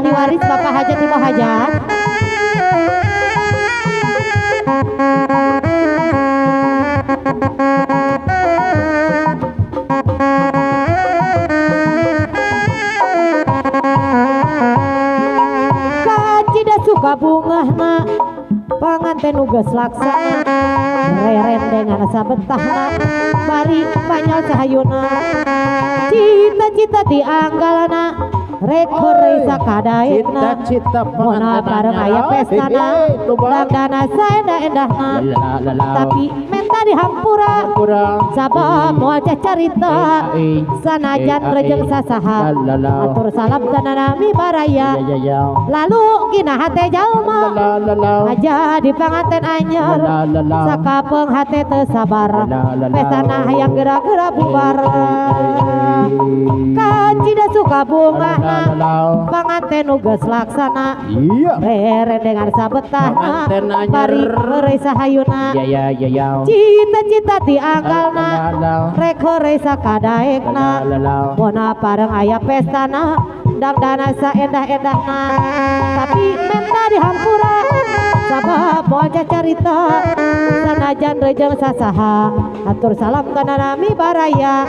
ahli waris Bapak Hajat Ibu Hajat. Kacida suka bunga na panganten nugas laksana reren dengan sabetahna bari banyal sahayuna cita-cita dianggalana rekore sakadaena cita-cita mona bareng aya pestana dana saendah-endahna tapi menta dihampura sabab moal carita sanajan rejeng sasaha atur salam tanana mibaraya lalu kina hate jalma aja di panganten anyar sakapeung hate teu sabar pestana hayang geura-geura bubar kacida suka bunga panganten nugas laksana rere dengan sabetahna bari heureuy sahayuna cita-cita dianggalna rek heureuy sakadaekna mona pareng aya pestana dangdana saendah-endahna tapi menta dihampura sabab moal carita sanajan rejeng sasaha atur salam kana mibaraya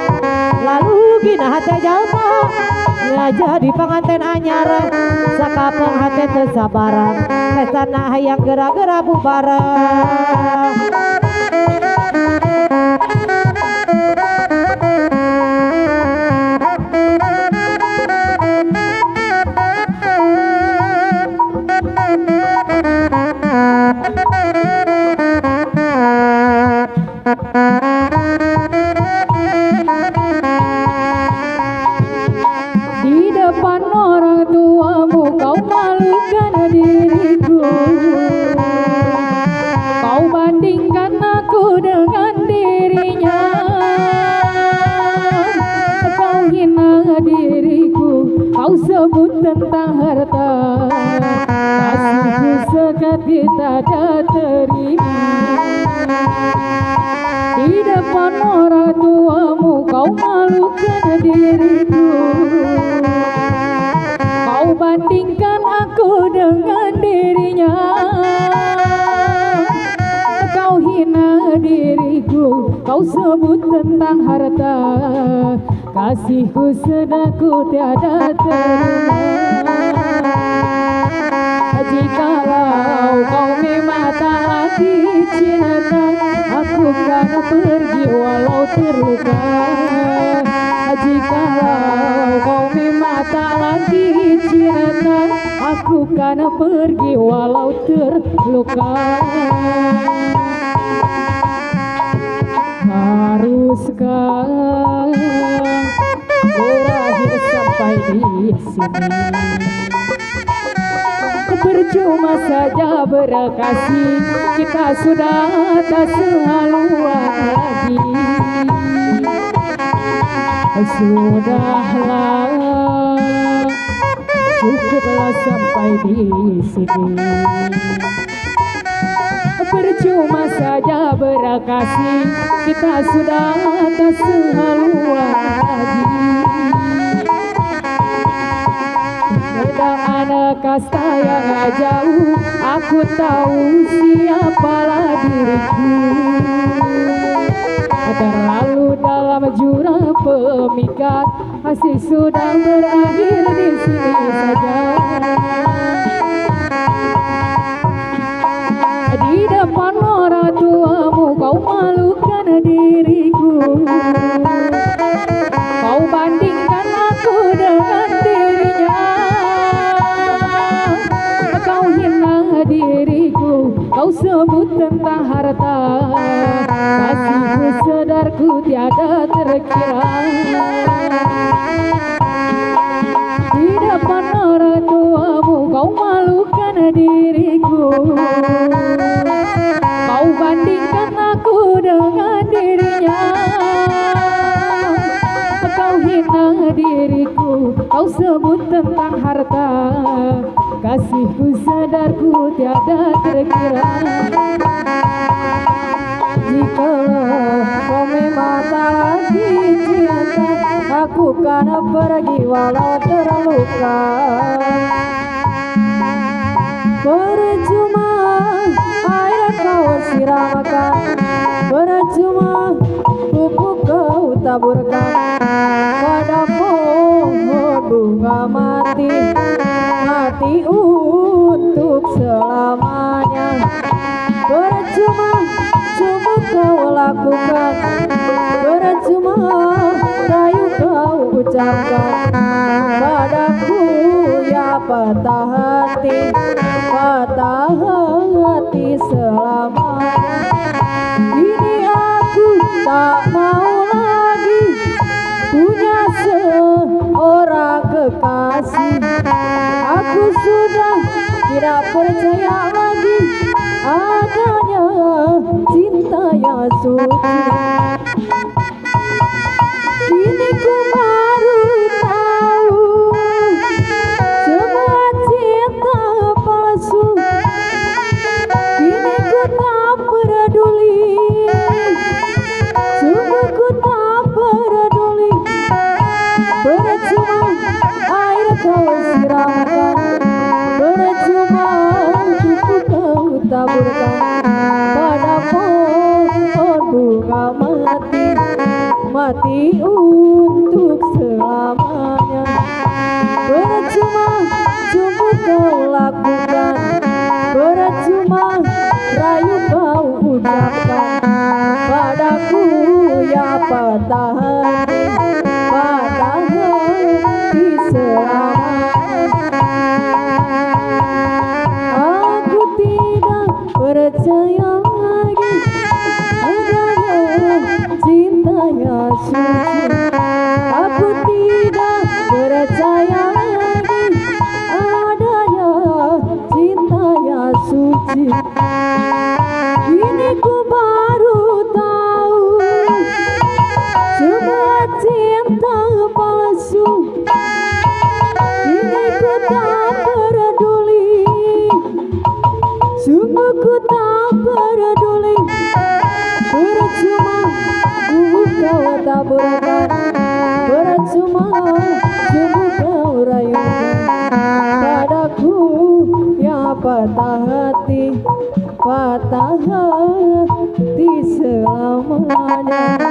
lalu gina hate jalma ngaja di panganten anyar sakapeung hate teu sabar pestana hayang geura-geura bubar di depan orang tuamu kau malukan diriku, kau bandingkan aku dengan dirinya, kau hina diriku, kau sebut tentang harta, kasihku sekali tak ada terima. Di depan orang tuamu kau malukan diriku, kau bandingkan aku dengan dirinya, kau hina diriku, kau sebut tentang harta, kasihku sedaku tiada terima. Jikalau kau memang tak lagi cinta, aku kan pergi walau terluka. Jikalau kau memang tak lagi cinta, aku kan pergi walau terluka. Haruskah berakhir sampai di sini? Percuma saja berkasih, kita sudah tak sehaluan lagi. Sudahlah, cukuplah sampai di sini. Percuma saja berkasih, kita sudah tak sehaluan lagi. Ada kasta yang jauh, aku tahu siapalah diriku. Terlalu dalam jurang pemikat, masih sudah berakhir di sini saja. Di depan orang tuamu kau malukan diriku, kau bandingkan aku dengan dirinya, kau hina diriku, kau sebut tentang harta, kasihku sedarku tiada terkira. Di depan orang tuamu kau malukan diriku, kau bandingkan aku dengan dirinya, kau hina diriku, kau sebut tentang harta, kasihku sedarku tiada terkira. Jika kau memang tak lagi cinta, aku kan pergi walau terluka. Percuma air kau siramakan, percuma pupuk kau taburkan pada pohon bunga mati, mati untuk selamanya. Percuma semua kau lakukan, percuma rayu kau ucapkan padaku ya patah hati selamanya. Kini aku tak mau lagi punya seorang kekasih. Aku sudah tidak percaya lagi adanya cinta yang suci. Kini ku baru tahu semua cinta palsu. Kini ku tak peduli, sungguh ku tak peduli. Percuma air kau siramkan, percuma pupuk kau taburkan pada pohon bunga mati, mati untuk selamanya. Percuma cuma kau lakukan, percuma rayu kau ucapkan padaku ya patah hati selamanya. Aku tidak percaya lagi adanya cinta yang suci. Aku tidak percaya lagi adanya cinta yang suci. Kini ku baru tahu semua cinta palsu. Kini ku tak peduli, sungguh ku tak peduli. Percuma kau taburkan, percuma sungguh kau rayukan padaku ya patah hati selamanya.